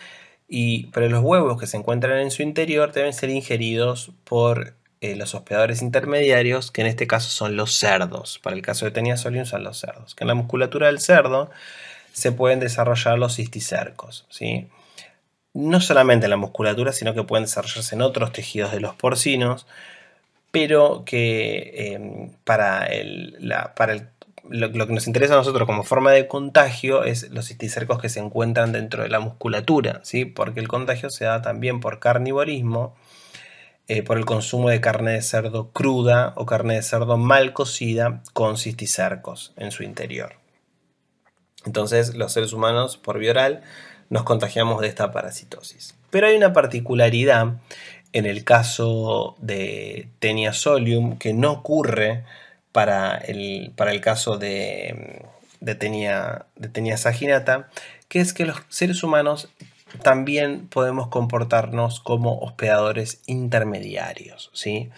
Pero los huevos que se encuentran en su interior deben ser ingeridos por los hospedadores intermediarios, que en este caso son los cerdos. Para el caso de Taenia solium son los cerdos. Que en la musculatura del cerdo se pueden desarrollar los cisticercos, ¿sí? No solamente en la musculatura, sino que pueden desarrollarse en otros tejidos de los porcinos, pero que lo que nos interesa a nosotros como forma de contagio es los cisticercos que se encuentran dentro de la musculatura, ¿sí? Porque el contagio se da también por carnivorismo, por el consumo de carne de cerdo cruda o carne de cerdo mal cocida con cisticercos en su interior. Entonces, los seres humanos por vía oral nos contagiamos de esta parasitosis. Pero hay una particularidad en el caso de Taenia solium que no ocurre para el caso de Taenia saginata, que es que los seres humanos también podemos comportarnos como hospedadores intermediarios, ¿sí?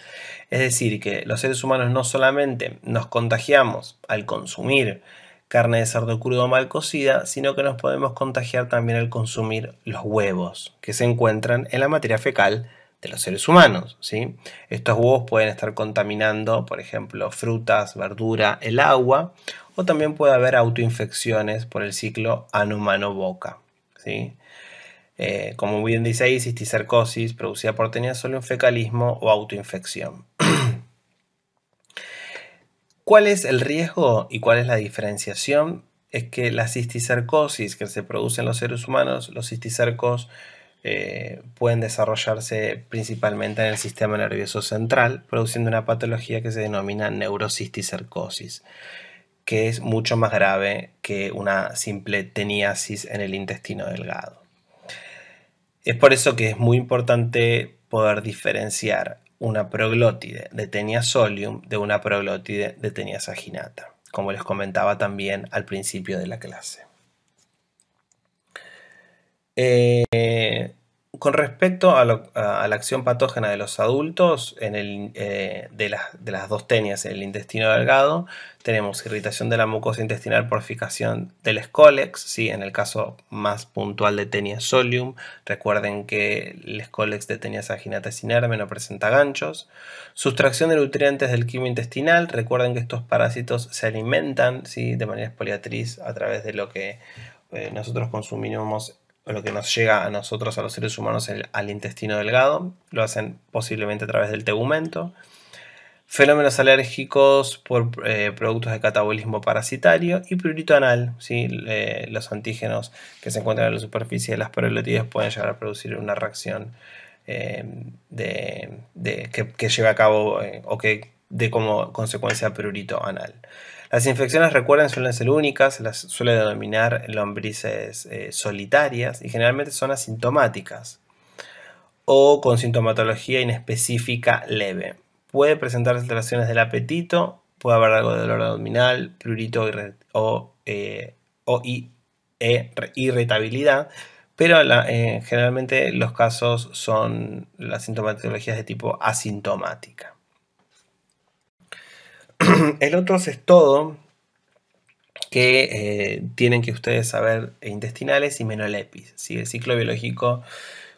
Es decir, que los seres humanos no solamente nos contagiamos al consumir carne de cerdo crudo mal cocida, sino que nos podemos contagiar también al consumir los huevos que se encuentran en la materia fecal de los seres humanos, ¿sí? Estos huevos pueden estar contaminando, por ejemplo, frutas, verdura, el agua, o también puede haber autoinfecciones por el ciclo ano-mano-boca, ¿sí? Como bien dice ahí, cisticercosis producida por Taenia solium, fecalismo o autoinfección. ¿Cuál es el riesgo y cuál es la diferenciación? Es que la cisticercosis que se produce en los seres humanos, los cisticercos pueden desarrollarse principalmente en el sistema nervioso central, produciendo una patología que se denomina neurocisticercosis, que es mucho más grave que una simple teniasis en el intestino delgado. Es por eso que es muy importante poder diferenciar una proglótide de Taenia solium de una proglótide de Taenia saginata, como les comentaba también al principio de la clase. Con respecto a la acción patógena de los adultos de las dos tenias en el intestino delgado, tenemos irritación de la mucosa intestinal por fijación del Scolex, ¿sí? En el caso más puntual de Taenia solium, recuerden que el Scolex de Taenia saginata es inerme, no presenta ganchos. Sustracción de nutrientes del quimo intestinal, recuerden que estos parásitos se alimentan, ¿sí? De manera expoliatriz a través de lo que nosotros consumimos, lo que nos llega a nosotros, a los seres humanos, al intestino delgado. Lo hacen posiblemente a través del tegumento. Fenómenos alérgicos por productos de catabolismo parasitario y prurito anal, ¿sí? Los antígenos que se encuentran en la superficie de las proglótides pueden llegar a producir una reacción que lleva a cabo o que dé como consecuencia prurito anal. Las infecciones, recuerden, suelen ser únicas, las suele denominar lombrices solitarias y generalmente son asintomáticas o con sintomatología inespecífica leve. Puede presentar alteraciones del apetito, puede haber algo de dolor abdominal, prurito o irritabilidad, pero generalmente los casos son las sintomatologías de tipo asintomática. El otro es todo que tienen que ustedes saber intestinales y menolepis, ¿sí? El ciclo biológico,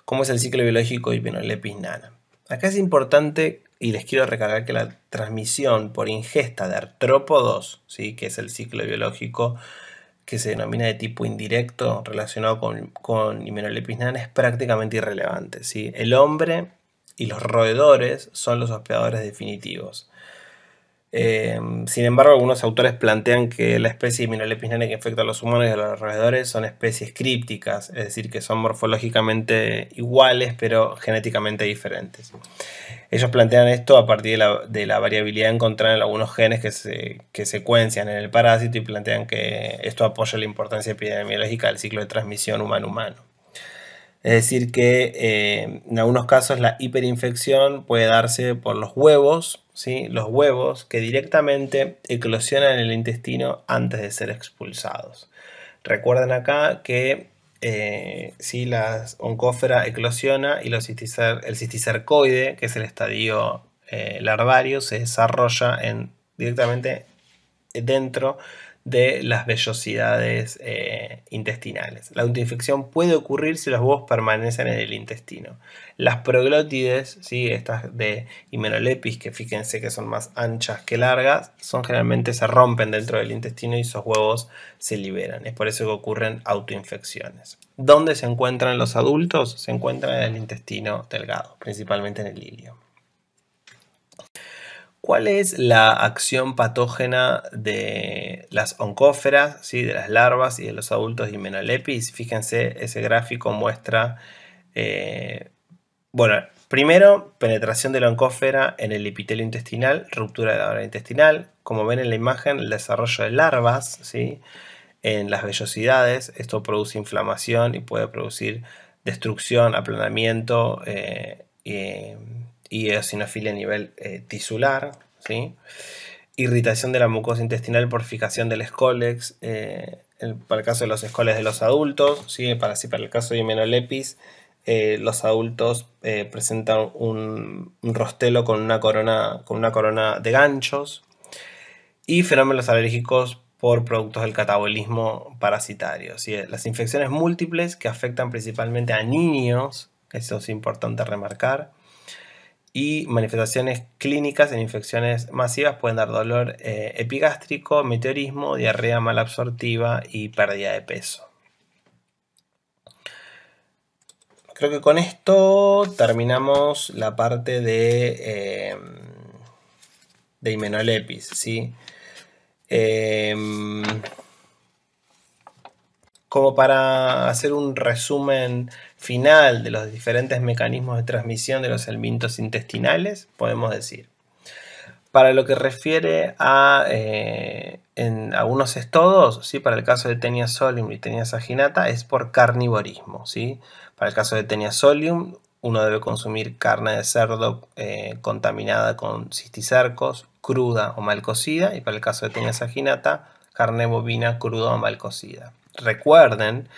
cómo es el ciclo biológico y menolepis nana. Acá es importante y les quiero recalcar que la transmisión por ingesta de artrópodos, ¿sí? Que es el ciclo biológico que se denomina de tipo indirecto relacionado con Hymenolipis nana, es prácticamente irrelevante, ¿sí? El hombre y los roedores son los hospedadores definitivos. Sin embargo, algunos autores plantean que la especie de Hymenolipis nana que infecta a los humanos y a los roedores son especies crípticas, es decir, que son morfológicamente iguales pero genéticamente diferentes. Ellos plantean esto a partir de la variabilidad encontrada en algunos genes que secuencian en el parásito y plantean que esto apoya la importancia epidemiológica del ciclo de transmisión humano-humano. Es decir que en algunos casos la hiperinfección puede darse por los huevos, ¿sí? Los huevos que directamente eclosionan en el intestino antes de ser expulsados. Recuerden acá que si la oncófera eclosiona y el cisticercoide, que es el estadio larvario, se desarrolla directamente dentro de las vellosidades intestinales. La autoinfección puede ocurrir si los huevos permanecen en el intestino. Las proglótides, ¿sí? Estas de Hymenolépis, que fíjense que son más anchas que largas, generalmente se rompen dentro del intestino y esos huevos se liberan. Es por eso que ocurren autoinfecciones. ¿Dónde se encuentran los adultos? Se encuentran en el intestino delgado, principalmente en el ilio. ¿Cuál es la acción patógena de las oncóferas, ¿sí? De las larvas y de los adultos de Hymenolépis? Fíjense, ese gráfico muestra, bueno, primero, penetración de la oncófera en el epitelio intestinal, ruptura de la membrana intestinal. Como ven en la imagen, el desarrollo de larvas, ¿sí? En las vellosidades. Esto produce inflamación y puede producir destrucción, aplanamiento y eosinofilia a nivel tisular, ¿sí? Irritación de la mucosa intestinal por fijación del escólex, para el caso de los escoles de los adultos, ¿sí? Para el caso de Hymenolépis, los adultos presentan un rostelo con una corona de ganchos, y fenómenos alérgicos por productos del catabolismo parasitario. ¿Sí? Las infecciones múltiples que afectan principalmente a niños, eso es importante remarcar, y manifestaciones clínicas en infecciones masivas pueden dar dolor epigástrico, meteorismo, diarrea malabsortiva y pérdida de peso. Creo que con esto terminamos la parte de Hymenolépis, ¿sí? Como para hacer un resumen final de los diferentes mecanismos de transmisión de los helmintos intestinales, podemos decir, para lo que refiere a en algunos estodos, ¿sí? Para el caso de Taenia solium y Taenia saginata es por carnivorismo, ¿sí? Para el caso de Taenia solium uno debe consumir carne de cerdo contaminada con cisticercos, cruda o mal cocida, y para el caso de Taenia saginata, carne bovina cruda o mal cocida. Recuerden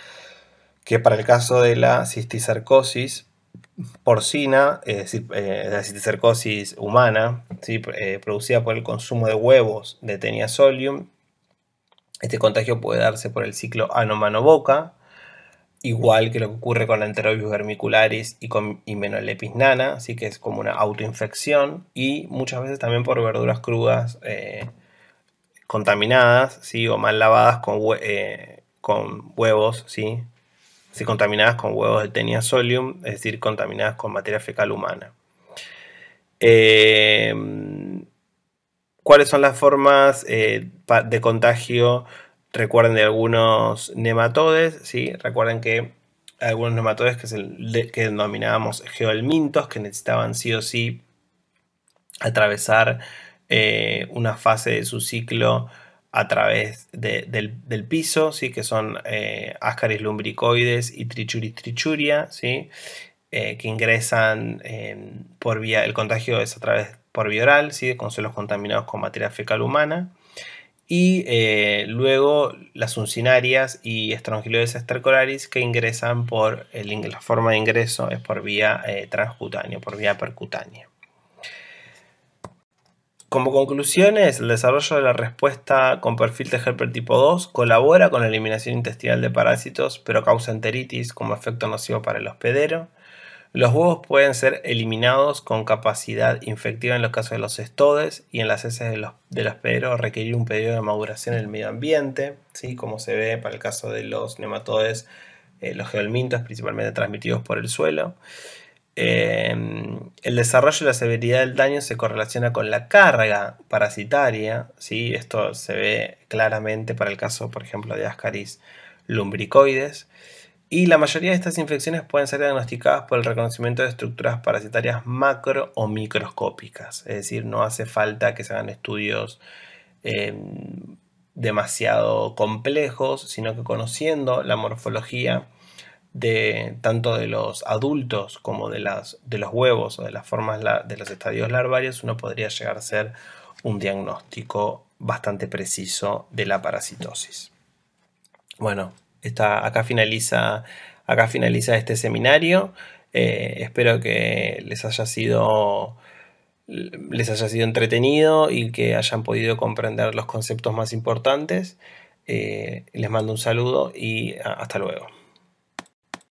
que para el caso de la cisticercosis porcina, es decir, la cisticercosis humana, ¿sí? Producida por el consumo de huevos de Taenia solium, este contagio puede darse por el ciclo ano-mano-boca, igual que lo que ocurre con la Enterobius vermicularis y con Hymenolépis nana, así que es como una autoinfección, y muchas veces también por verduras crudas contaminadas, ¿sí? O mal lavadas con huevos, ¿sí? Contaminadas con huevos de Taenia solium, es decir, contaminadas con materia fecal humana. ¿Cuáles son las formas de contagio? Recuerden de algunos nematodes, ¿sí? Recuerden que algunos nematodes que denominábamos geohelmintos, que necesitaban sí o sí atravesar una fase de su ciclo a través del piso, ¿sí? Que son Ascaris lumbricoides y Trichuris trichuria, ¿sí? Que ingresan por vía, el contagio es a través por vía oral, ¿sí? Con suelos contaminados con materia fecal humana. Y luego las uncinarias y Strongyloides stercoraris, que ingresan por la forma de ingreso es por vía transcutánea, por vía percutánea. Como conclusiones, el desarrollo de la respuesta con perfil T helper tipo 2 colabora con la eliminación intestinal de parásitos, pero causa enteritis como efecto nocivo para el hospedero. Los huevos pueden ser eliminados con capacidad infectiva en los casos de los cestodes, y en las heces del hospedero requerir un periodo de maduración en el medio ambiente, ¿sí? Como se ve para el caso de los nematodes, los geohelmintos, principalmente transmitidos por el suelo. El desarrollo y la severidad del daño se correlaciona con la carga parasitaria, ¿sí? Esto se ve claramente para el caso, por ejemplo, de Ascaris lumbricoides. Y la mayoría de estas infecciones pueden ser diagnosticadas por el reconocimiento de estructuras parasitarias macro o microscópicas. Es decir, no hace falta que se hagan estudios demasiado complejos, sino que conociendo la morfología tanto de los adultos como de los huevos o de las formas de los estadios larvarios, uno podría llegar a hacer un diagnóstico bastante preciso de la parasitosis. Bueno, acá finaliza este seminario. Espero que les haya sido les haya sido entretenido y que hayan podido comprender los conceptos más importantes. Les mando un saludo y hasta luego.